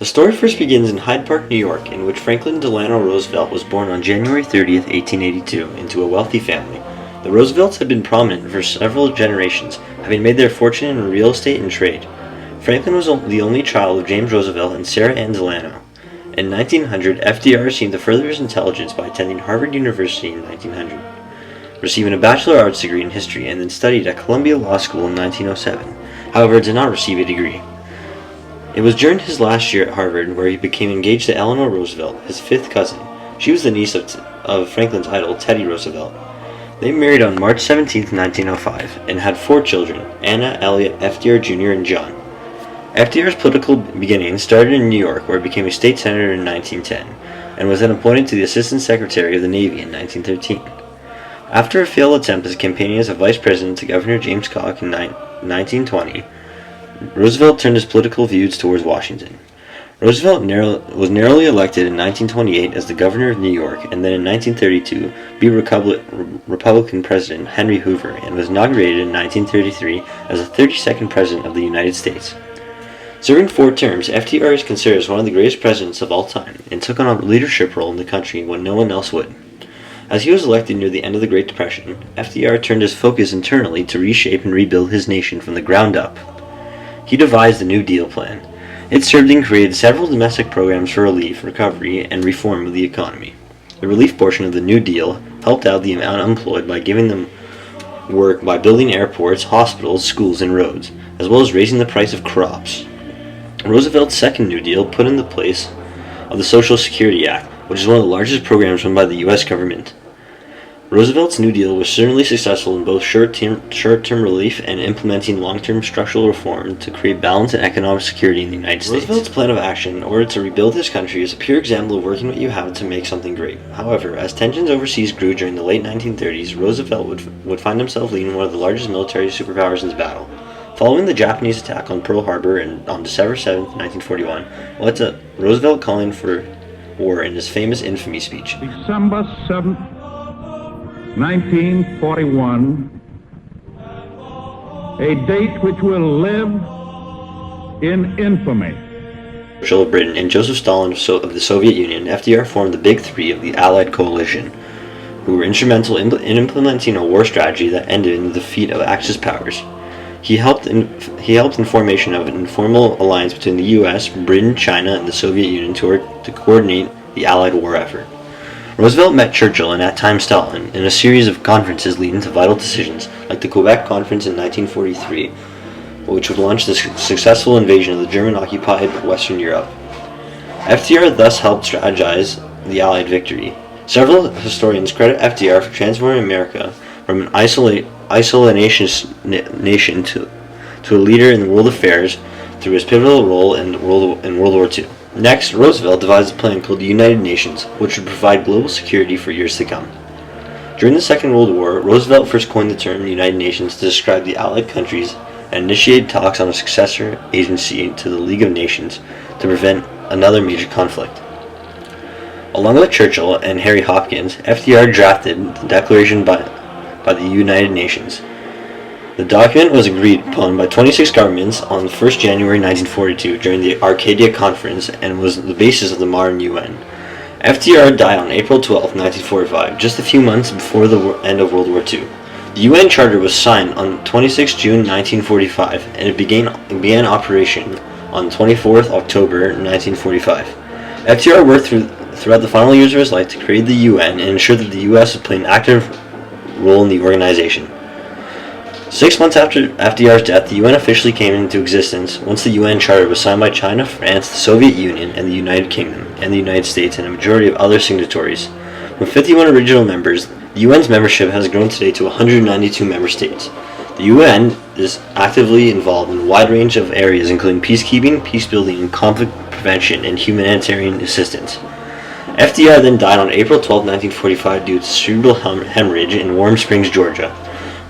The story first begins in Hyde Park, New York, in which Franklin Delano Roosevelt was born on January 30th, 1882, into a wealthy family. The Roosevelts had been prominent for several generations, having made their fortune in real estate and trade. Franklin was the only child of James Roosevelt and Sarah Ann Delano. In 1900, FDR received the further his intelligence by attending Harvard University in 1900, receiving a Bachelor of Arts degree in history, and then studied at Columbia Law School in 1907. However, did not receive a degree. It was during his last year at Harvard where he became engaged to Eleanor Roosevelt, his fifth cousin. She was the niece of Franklin's idol, Teddy Roosevelt. They married on March 17, 1905, and had 4 children, Anna, Elliot, FDR Jr., and John. FDR's political beginnings started in New York, where he became a state senator in 1910, and was then appointed to the Assistant Secretary of the Navy in 1913. After a failed attempt at campaigning as a vice president to Governor James Koch in 1920, Roosevelt turned his political views towards Washington. Roosevelt was narrowly elected in 1928 as the governor of New York, and then in 1932 beat Republican President Henry Hoover, and was inaugurated in 1933 as the 32nd President of the United States. Serving 4 terms, FDR is considered as one of the greatest presidents of all time, and took on a leadership role in the country when no one else would. As he was elected near the end of the Great Depression, FDR turned his focus internally to reshape and rebuild his nation from the ground up. He devised the New Deal plan. It served and created several domestic programs for relief, recovery, and reform of the economy. The relief portion of the New Deal helped out the unemployed by giving them work by building airports, hospitals, schools, and roads, as well as raising the price of crops. Roosevelt's second New Deal put in the place of the Social Security Act, which is one of the largest programs run by the U.S. government. Roosevelt's New Deal was certainly successful in both short-term relief and implementing long-term structural reform to create balance and economic security in the United States. Roosevelt's plan of action in order to rebuild his country is a pure example of working what you have to make something great. However, as tensions overseas grew during the late 1930s, Roosevelt would find himself leading one of the largest military superpowers in the battle. Following the Japanese attack on Pearl Harbor on December 7, 1941, led to Roosevelt calling for war in his famous infamy speech. December 7th, 1941, a date which will live in infamy. Churchill of Britain and Joseph Stalin of the Soviet Union, FDR formed the Big Three of the Allied coalition, who were instrumental in implementing a war strategy that ended in the defeat of Axis powers. He helped in formation of an informal alliance between the U.S., Britain, China, and the Soviet Union to coordinate the Allied war effort. Roosevelt met Churchill and at times Stalin in a series of conferences leading to vital decisions, like the Quebec Conference in 1943, which would launch the successful invasion of the German-occupied Western Europe. FDR thus helped strategize the Allied victory. Several historians credit FDR for transforming America from an isolationist nation to a leader in world affairs through his pivotal role in World War II. Next, Roosevelt devised a plan called the United Nations, which would provide global security for years to come. During the Second World War, Roosevelt first coined the term United Nations to describe the Allied countries and initiated talks on a successor agency to the League of Nations to prevent another major conflict. Along with Churchill and Harry Hopkins, FDR drafted the Declaration by the United Nations. The document was agreed upon by 26 governments on 1 January 1942 during the Arcadia Conference and was the basis of the modern UN. FDR died on April 12, 1945, just a few months before the end of World War II. The UN Charter was signed on 26 June 1945 and it began operation on 24 October 1945. FDR worked throughout the final years of his life to create the UN and ensure that the U.S. would play an active role in the organization. 6 months after FDR's death, the UN officially came into existence once the UN Charter was signed by China, France, the Soviet Union, and the United Kingdom, and the United States, and a majority of other signatories. With 51 original members, the UN's membership has grown today to 192 member states. The UN is actively involved in a wide range of areas including peacekeeping, peacebuilding, conflict prevention, and humanitarian assistance. FDR then died on April 12, 1945 due to cerebral hemorrhage in Warm Springs, Georgia.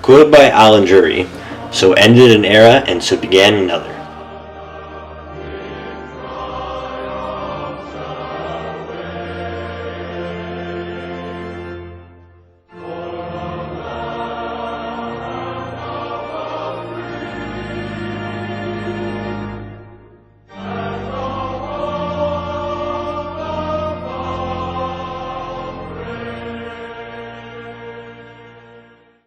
Quoted by Alan Jury, "So ended an era and so began another."